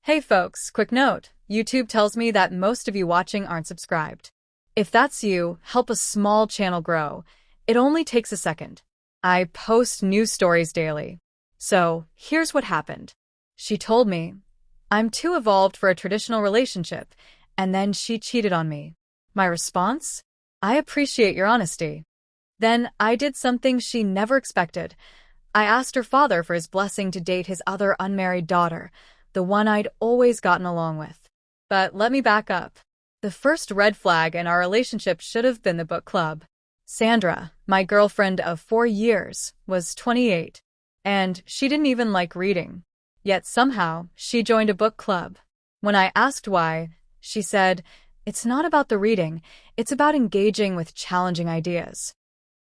Hey folks, quick note. YouTube tells me that most of you watching aren't subscribed. If that's you, help a small channel grow. It only takes a second. I post news stories daily. So, here's what happened. She told me, I'm too evolved for a traditional relationship, and then she cheated on me. My response? I appreciate your honesty. Then I did something she never expected. I asked her father for his blessing to date his other unmarried daughter, the one I'd always gotten along with. But let me back up. The first red flag in our relationship should have been the book club. Sandra, my girlfriend of 4 years, was 28, and she didn't even like reading. Yet somehow, she joined a book club. When I asked why, she said, "It's not about the reading, it's about engaging with challenging ideas."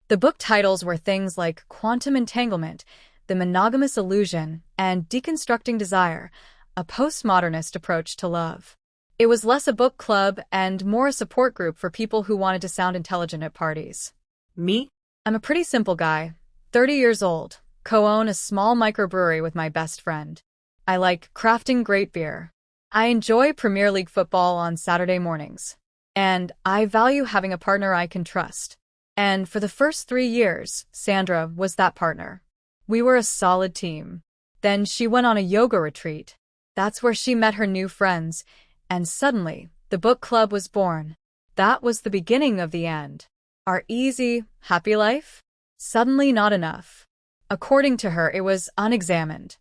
The book titles were things like Quantum Entanglement, The Monogamous Illusion, and Deconstructing Desire, a postmodernist approach to love. It was less a book club and more a support group for people who wanted to sound intelligent at parties. Me? I'm a pretty simple guy, 30 years old, co-own a small microbrewery with my best friend. I like crafting great beer. I enjoy Premier League football on Saturday mornings. And I value having a partner I can trust. And for the first 3 years, Sandra was that partner. We were a solid team. Then she went on a yoga retreat. That's where she met her new friends, and suddenly, the book club was born. That was the beginning of the end. Our easy, happy life? Suddenly not enough. According to her, it was unexamined.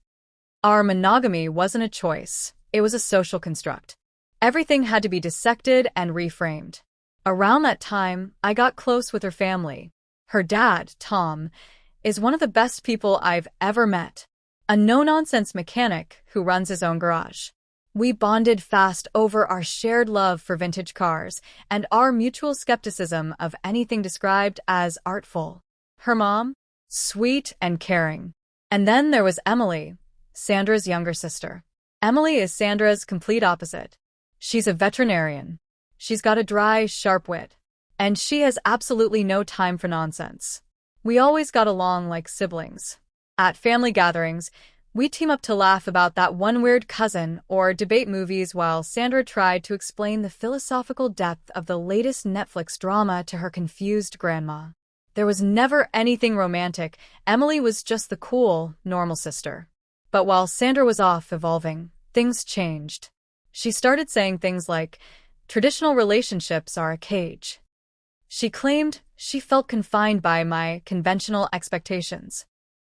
Our monogamy wasn't a choice, it was a social construct. Everything had to be dissected and reframed. Around that time, I got close with her family. Her dad, Tom, is one of the best people I've ever met. A no-nonsense mechanic who runs his own garage. We bonded fast over our shared love for vintage cars and our mutual skepticism of anything described as artful. Her mom? Sweet and caring. And then there was Emily, Sandra's younger sister. Emily is Sandra's complete opposite. She's a veterinarian. She's got a dry, sharp wit. And she has absolutely no time for nonsense. We always got along like siblings. At family gatherings, we team up to laugh about that one weird cousin or debate movies while Sandra tried to explain the philosophical depth of the latest Netflix drama to her confused grandma. There was never anything romantic. Emily was just the cool, normal sister. But while Sandra was off evolving, things changed. She started saying things like, traditional relationships are a cage. She claimed she felt confined by my conventional expectations.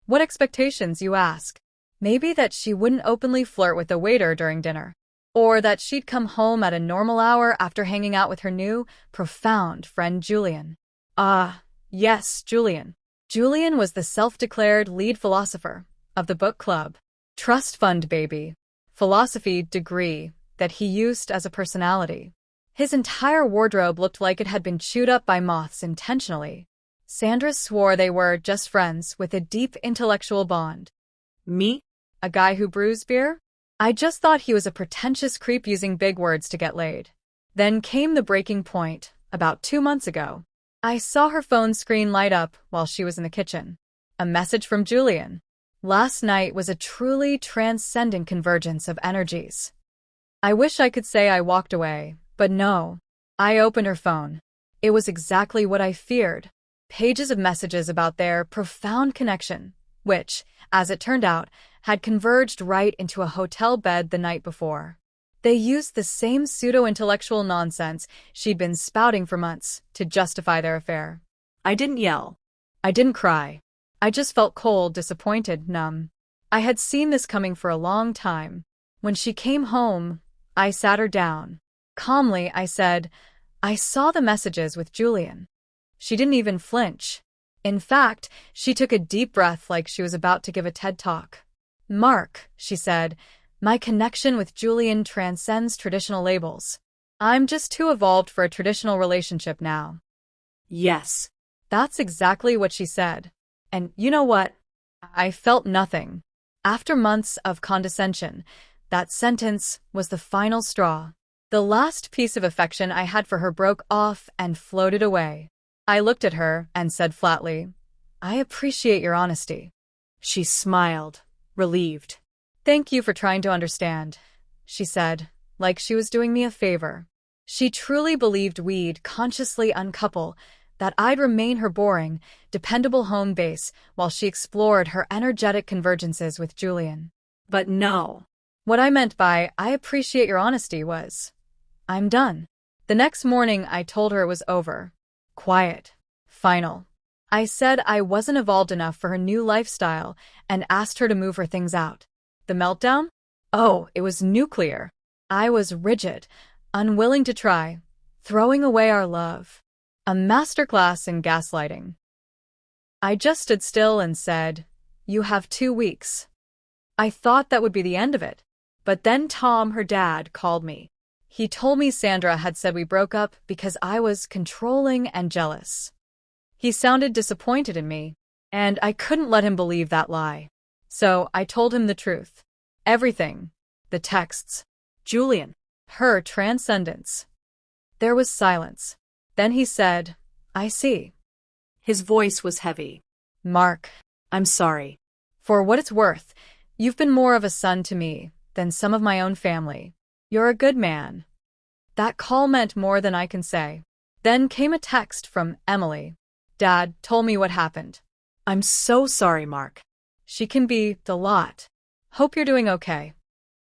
What expectations, you ask? Maybe that she wouldn't openly flirt with the waiter during dinner. Or that she'd come home at a normal hour after hanging out with her new, profound friend Julian. Ah, yes, Julian. Julian was the self-declared lead philosopher of the book club. Trust fund baby. Philosophy degree that he used as a personality. His entire wardrobe looked like it had been chewed up by moths intentionally. Sandra swore they were just friends with a deep intellectual bond. Me? A guy who brews beer? I just thought he was a pretentious creep using big words to get laid. Then came the breaking point, about 2 months ago. I saw her phone screen light up while she was in the kitchen. A message from Julian. Last night was a truly transcendent convergence of energies. I wish I could say I walked away, but no. I opened her phone. It was exactly what I feared. Pages of messages about their profound connection, which, as it turned out, had converged right into a hotel bed the night before. They used the same pseudo-intellectual nonsense she'd been spouting for months to justify their affair. I didn't yell. I didn't cry. I just felt cold, disappointed, numb. I had seen this coming for a long time. When she came home, I sat her down. Calmly, I said, I saw the messages with Julian. She didn't even flinch. In fact, she took a deep breath like she was about to give a TED Talk. Mark, she said, my connection with Julian transcends traditional labels. I'm just too evolved for a traditional relationship now. Yes. That's exactly what she said. And you know what? I felt nothing. After months of condescension, that sentence was the final straw. The last piece of affection I had for her broke off and floated away. I looked at her and said flatly, I appreciate your honesty. She smiled, relieved. Thank you for trying to understand. she said, like she was doing me a favor. She truly believed we'd consciously uncouple, that I'd remain her boring, dependable home base while she explored her energetic convergences with Julian. But no. What I meant by "I appreciate your honesty" was, "I'm done." The next morning, I told her it was over. Quiet. Final. I said I wasn't evolved enough for her new lifestyle and asked her to move her things out. The meltdown? Oh, it was nuclear. I was rigid, unwilling to try, throwing away our love. A masterclass in gaslighting. I just stood still and said, "You have 2 weeks." I thought that would be the end of it. But then Tom, her dad, called me. He told me Sandra had said we broke up because I was controlling and jealous. He sounded disappointed in me, and I couldn't let him believe that lie. So I told him the truth. Everything. The texts. Julian. Her transcendence. There was silence. Then he said, "I see." His voice was heavy. "Mark, I'm sorry. for what it's worth, you've been more of a son to me than some of my own family. You're a good man." That call meant more than I can say. Then came a text from Emily. "Dad told me what happened." I'm so sorry, Mark. "She can be a lot. Hope you're doing okay."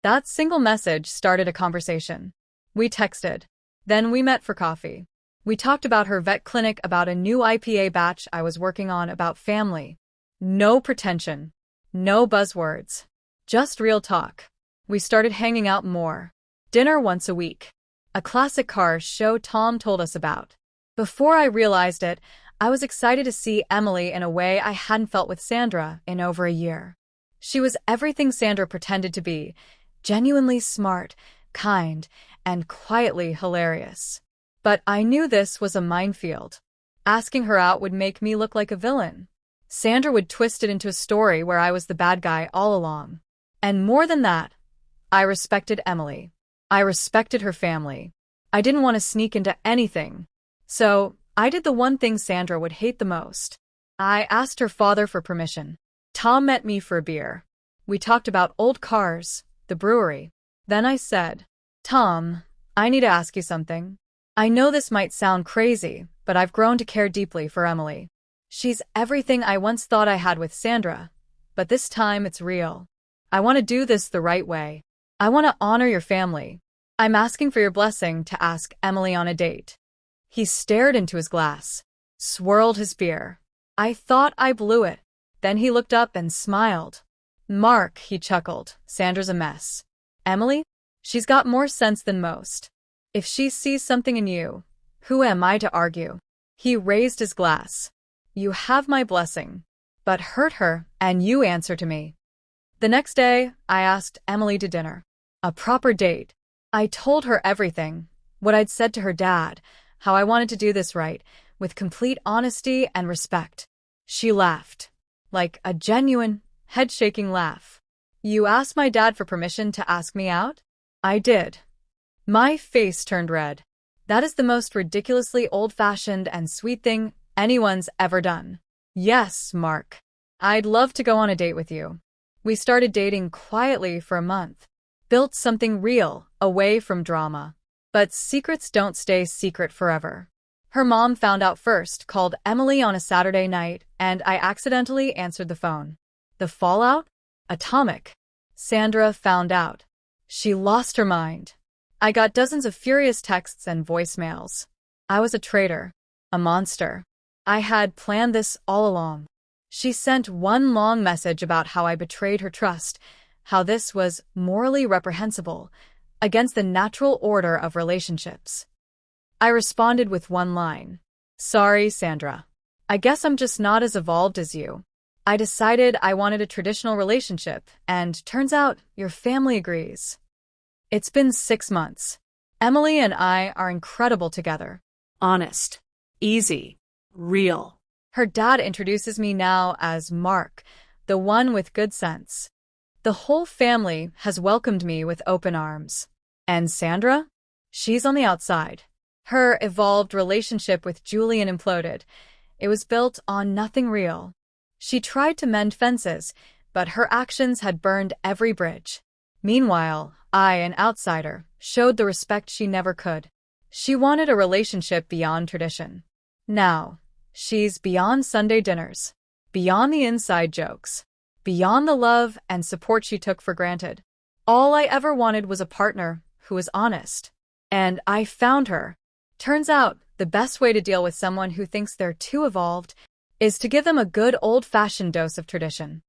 That single message started a conversation. We texted. Then we met for coffee. We talked about her vet clinic, about a new IPA batch I was working on, about family. No pretension. No buzzwords. Just real talk. We started hanging out more. Dinner once a week. A classic car show Tom told us about. Before I realized it, I was excited to see Emily in a way I hadn't felt with Sandra in over a year. She was everything Sandra pretended to be, genuinely smart, kind, and quietly hilarious. But I knew this was a minefield. Asking her out would make me look like a villain. Sandra would twist it into a story where I was the bad guy all along. And more than that, I respected Emily. I respected her family. I didn't want to sneak into anything. So I did the one thing Sandra would hate the most. I asked her father for permission. Tom met me for a beer. We talked about old cars, the brewery. Then I said, "Tom, I need to ask you something. I know this might sound crazy, but I've grown to care deeply for Emily. She's everything I once thought I had with Sandra, but this time it's real. I want to do this the right way. I want to honor your family. I'm asking for your blessing to ask Emily on a date." He stared into his glass, swirled his beer. I thought I blew it. Then he looked up and smiled. "Mark," he chuckled, "Sandra's a mess. Emily? She's got more sense than most. If she sees something in you, who am I to argue?" He raised his glass. "You have my blessing. But hurt her, and you answer to me." The next day, I asked Emily to dinner. A proper date. I told her everything, what I'd said to her dad, how I wanted to do this right, with complete honesty and respect. She laughed. Like a genuine, head-shaking laugh. "You asked my dad for permission to ask me out?" I did. My face turned red. That is the most ridiculously old-fashioned and sweet thing anyone's ever done. "Yes, Mark. I'd love to go on a date with you." We started dating quietly for a month. Built something real, away from drama. But secrets don't stay secret forever. Her mom found out first, called Emily on a Saturday night, and I accidentally answered the phone. The fallout? Atomic. Sandra found out. She lost her mind. I got dozens of furious texts and voicemails. I was a traitor. A monster. I had planned this all along. She sent one long message about how I betrayed her trust, how this was morally reprehensible, against the natural order of relationships. I responded with one line. "Sorry, Sandra. I guess I'm just not as evolved as you. I decided I wanted a traditional relationship, and turns out your family agrees." It's been 6 months. Emily and I are incredible together. Honest. Easy. Real. Her dad introduces me now as Mark, the one with good sense. The whole family has welcomed me with open arms. And Sandra? She's on the outside. Her evolved relationship with Julian imploded. It was built on nothing real. She tried to mend fences, but her actions had burned every bridge. Meanwhile, I, an outsider, showed the respect she never could. She wanted a relationship beyond tradition. Now, she's beyond Sunday dinners, beyond the inside jokes, beyond the love and support she took for granted. All I ever wanted was a partner who was honest. And I found her. Turns out, the best way to deal with someone who thinks they're too evolved is to give them a good old-fashioned dose of tradition.